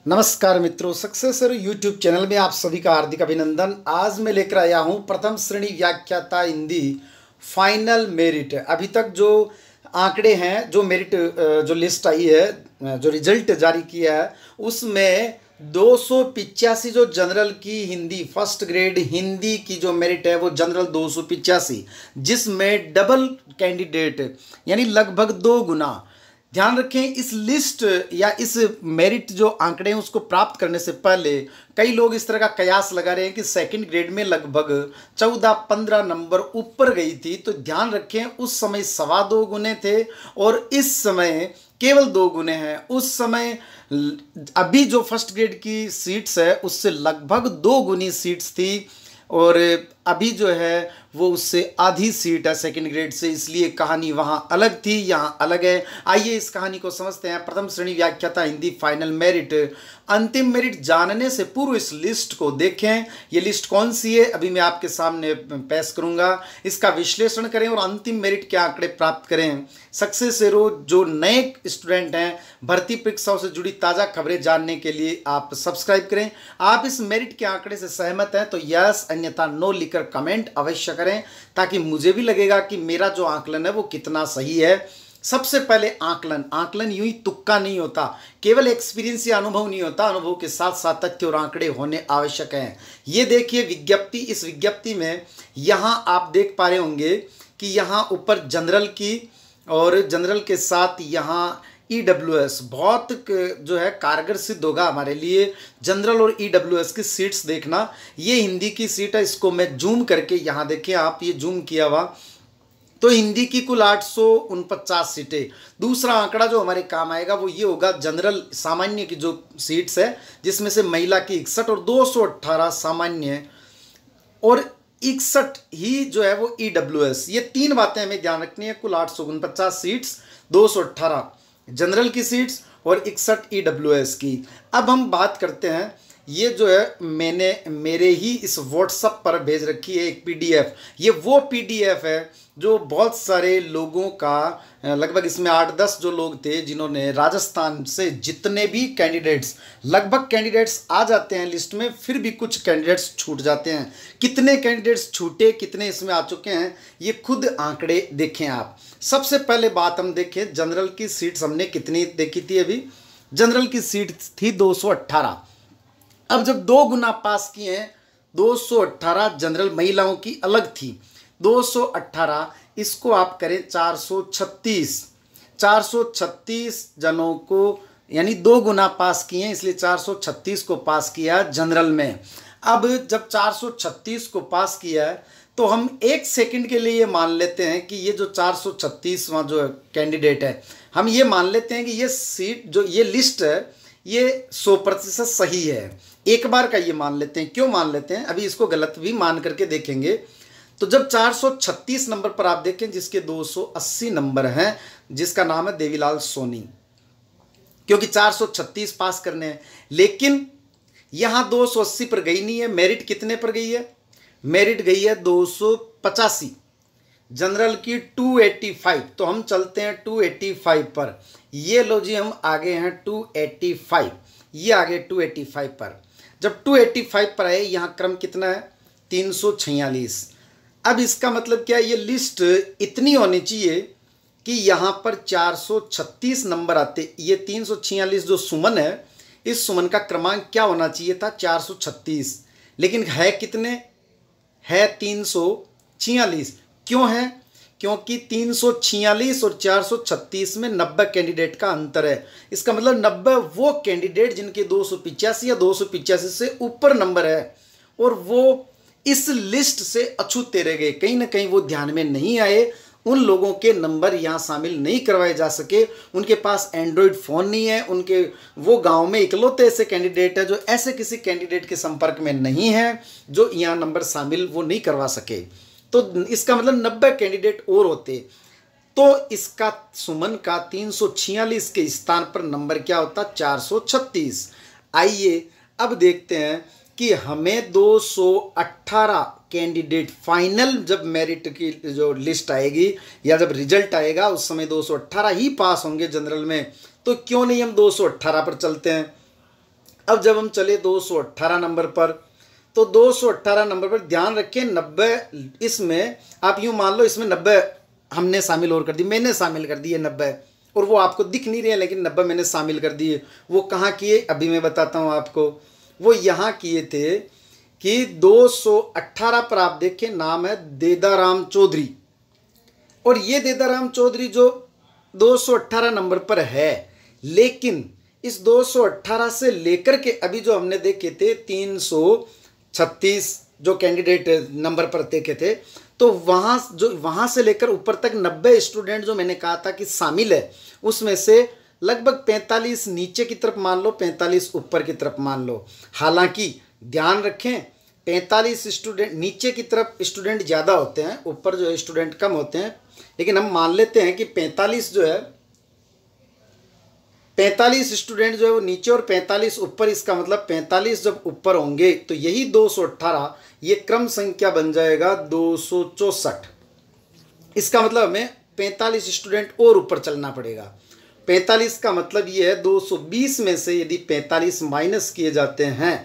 नमस्कार मित्रों, successor YouTube channel में आप सभी का हार्दिक अभिनंदन। आज मैं लेकर आया हूं प्रथम श्रेणी व्याख्याता हिंदी फाइनल मेरिट। अभी तक जो आंकड़े हैं, जो मेरिट जो लिस्ट आई है, जो रिजल्ट जारी किया है, उसमें 285 जो जनरल की हिंदी फर्स्ट ग्रेड हिंदी की जो मेरिट है वो जनरल 285, जिसमें डबल कैंडिडेट यानी लगभग 2 गुना। ध्यान रखें, इस लिस्ट या इस मेरिट जो आंकड़े हैं उसको प्राप्त करने से पहले कई लोग इस तरह का कयास लगा रहे हैं कि सेकंड ग्रेड में लगभग 14-15 नंबर ऊपर गई थी। तो ध्यान रखें, उस समय 2.25 गुने थे और इस समय केवल 2 गुने हैं। उस समय अभी जो फर्स्ट ग्रेड की सीट्स है उससे लगभग 2 गुनी सीट्स थी और अभी जो है वो उससे आधी सीट है सेकंड ग्रेड से, इसलिए कहानी वहाँ अलग थी, यहाँ अलग है। आइए इस कहानी को समझते हैं। प्रथम श्रेणी व्याख्याता हिंदी फाइनल मेरिट। अंतिम मेरिट जानने से पूर्व इस लिस्ट को देखें। ये लिस्ट कौन सी है अभी मैं आपके सामने पेश करूंगा। इसका विश्लेषण करें और अंतिम मेरिट के आंकड़े प्राप्त करें। सक्सेस एरो जो नए स्टूडेंट हैं, भर्ती परीक्षाओं से जुड़ी ताज़ा खबरें जानने के लिए आप सब्सक्राइब करें। आप इस मेरिट के आंकड़े से सहमत हैं तो यस, अन्यथा नो लिखकर कमेंट अवश्य करें, ताकि मुझे भी लगेगा कि मेरा जो आकलन है वो कितना सही है। सबसे पहले आकलन यूं ही तुक्का नहीं होता, केवल एक्सपीरियंस या अनुभव नहीं होता, अनुभव के साथ साथ तथ्य और आंकड़े होने आवश्यक हैं। ये देखिए विज्ञप्ति, इस विज्ञप्ति में यहां आप देख पा रहे होंगे कि यहां ऊपर जनरल की और जनरल के साथ यहां EWS बहुत जो है कारगर सिद्ध होगा हमारे लिए। जनरल और EWS की सीट्स देखना, ये हिंदी की सीट है, इसको मैं जूम करके यहाँ देखें आप, ये जूम किया हुआ, तो हिंदी की कुल 849 सीटें। दूसरा आंकड़ा जो हमारे काम आएगा वो ये होगा जनरल सामान्य की जो सीट्स है, जिसमें से महिला की 61 और 218 सामान्य और 61 ही जो है वो EWS। ये 3 बातें हमें ध्यान रखनी है। कुल 849 सीट्स, 218 जनरल की सीट्स और 61 EWS की। अब हम बात करते हैं, ये जो है मैंने मेरे ही इस व्हाट्सएप पर भेज रखी है एक PDF। ये वो PDF है जो बहुत सारे लोगों का, लगभग इसमें 8-10 जो लोग थे जिन्होंने राजस्थान से जितने भी कैंडिडेट्स, लगभग कैंडिडेट्स आ जाते हैं लिस्ट में, फिर भी कुछ कैंडिडेट्स छूट जाते हैं। कितने कैंडिडेट्स छूटे, कितने इसमें आ चुके हैं, ये खुद आंकड़े देखें आप। सबसे पहले बात हम देखें, जनरल की सीट्स हमने कितनी देखी थी अभी। जनरल की सीट थी 218। अब जब 2 गुना पास किए हैं, 218 जनरल महिलाओं की अलग थी, 218 इसको आप करें 436 जनों को, यानी 2 गुना पास किए हैं, इसलिए 436 को पास किया जनरल में। अब जब 436 को पास किया है तो हम 1 सेकंड के लिए ये मान लेते हैं कि ये जो 436वां जो कैंडिडेट है, हम ये मान लेते हैं कि ये सीट जो ये लिस्ट है ये 100% सही है। एक बार का ये मान लेते हैं। क्यों मान लेते हैं, अभी इसको गलत भी मान करके देखेंगे। तो जब 436 नंबर पर आप देखें, जिसके 280 नंबर हैं, जिसका नाम है देवीलाल सोनी, क्योंकि 436 पास करने हैं, लेकिन यहां 280 पर गई नहीं है। मेरिट कितने पर गई है, मेरिट गई है 285, जनरल की 285। तो हम चलते हैं 285 पर। ये लो जी, हम आगे हैं 285, ये आगे 285 पर। जब 285 पर आए, यहाँ क्रम कितना है 346। अब इसका मतलब क्या है, ये लिस्ट इतनी होनी चाहिए कि यहाँ पर 436 नंबर आते। ये 346 जो सुमन है, इस सुमन का क्रमांक क्या होना चाहिए था 436, लेकिन है कितने, है 346। क्यों है, क्योंकि 346 और 436 में 90 कैंडिडेट का अंतर है। इसका मतलब 90 वो कैंडिडेट जिनके 285 या 285 से ऊपर नंबर है और वो इस लिस्ट से अछूते रह गए, कहीं ना कहीं वो ध्यान में नहीं आए। उन लोगों के नंबर यहाँ शामिल नहीं करवाए जा सके। उनके पास एंड्रॉयड फ़ोन नहीं है, उनके वो गांव में इकलौते ऐसे कैंडिडेट है जो ऐसे किसी कैंडिडेट के संपर्क में नहीं है जो यहाँ नंबर शामिल वो नहीं करवा सके। तो इसका मतलब 90 कैंडिडेट और होते तो इसका सुमन का 346 के स्थान पर नंबर क्या होता, 436। आइए अब देखते हैं कि हमें 218 कैंडिडेट फाइनल, जब मेरिट की जो लिस्ट आएगी या जब रिजल्ट आएगा उस समय 218 ही पास होंगे जनरल में। तो क्यों नहीं हम 218 पर चलते हैं। अब जब हम चले 218 नंबर पर, तो 218 नंबर पर ध्यान रखें 90, इसमें आप यूँ मान लो इसमें 90 हमने शामिल और कर दी, मैंने शामिल कर दी है 90, और वो आपको दिख नहीं रहे हैं लेकिन 90 मैंने शामिल कर दिए। वो कहाँ किए अभी मैं बताता हूँ आपको। वो यहाँ किए थे कि 218 पर आप देखें नाम है देदाराम चौधरी, और ये देदाराम चौधरी जो 218 नंबर पर है, लेकिन इस 218 से लेकर के अभी जो हमने देखे थे 336 जो कैंडिडेट नंबर पर देखे थे, तो वहाँ से लेकर ऊपर तक 90 स्टूडेंट जो मैंने कहा था कि शामिल है, उसमें से लगभग 45 नीचे की तरफ मान लो, 45 ऊपर की तरफ मान लो। हालांकि ध्यान रखें 45 स्टूडेंट नीचे की तरफ स्टूडेंट ज़्यादा होते हैं, ऊपर जो है स्टूडेंट कम होते हैं, लेकिन हम मान लेते हैं कि 45 जो है 45 स्टूडेंट जो है वो नीचे और 45 ऊपर। इसका मतलब 45 जब ऊपर होंगे तो यही 218 ये क्रम संख्या बन जाएगा 264। इसका मतलब हमें 45 स्टूडेंट और ऊपर चलना पड़ेगा। 45 का मतलब ये है 220 में से यदि 45 माइनस किए जाते हैं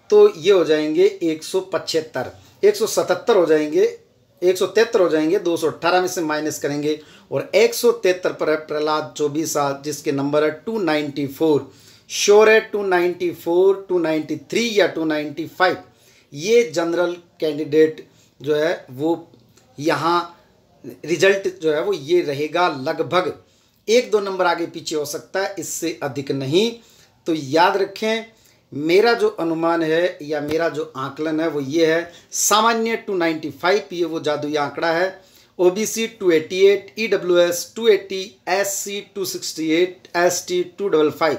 तो ये हो जाएंगे 175, 177 हो जाएंगे, 173 हो जाएंगे, 218 में से माइनस करेंगे और 173 पर है प्रहलाद 24 जिसके नंबर है 294। श्योर है 294, 293 या 295 ये जनरल कैंडिडेट जो है वो यहाँ रिजल्ट जो है वो ये रहेगा। लगभग 1-2 नंबर आगे पीछे हो सकता है, इससे अधिक नहीं। तो याद रखें मेरा जो अनुमान है या मेरा जो आकलन है वो ये है, सामान्य 295 ये वो जादुई आंकड़ा है, ओबीसी 288, ईडब्ल्यूएस 280, एससी 268, एसटी 255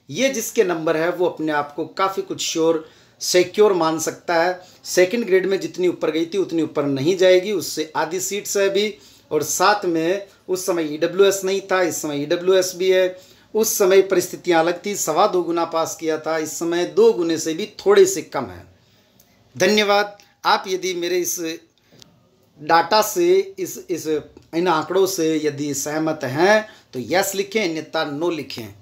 ये जिसके नंबर है वो अपने आप को काफ़ी कुछ श्योर सिक्योर मान सकता है। सेकंड ग्रेड में जितनी ऊपर गई थी उतनी ऊपर नहीं जाएगी, उससे आधी सीट्स है भी, और साथ में उस समय ईडब्ल्यूएस नहीं था, इस समय ईडब्ल्यूएस भी है। उस समय परिस्थितियां अलग थी, 2.25 गुना पास किया था, इस समय 2 गुने से भी थोड़े से कम है। धन्यवाद। आप यदि मेरे इस डाटा से इन आंकड़ों से यदि सहमत हैं तो यस लिखें, अन्यथा नो लिखें।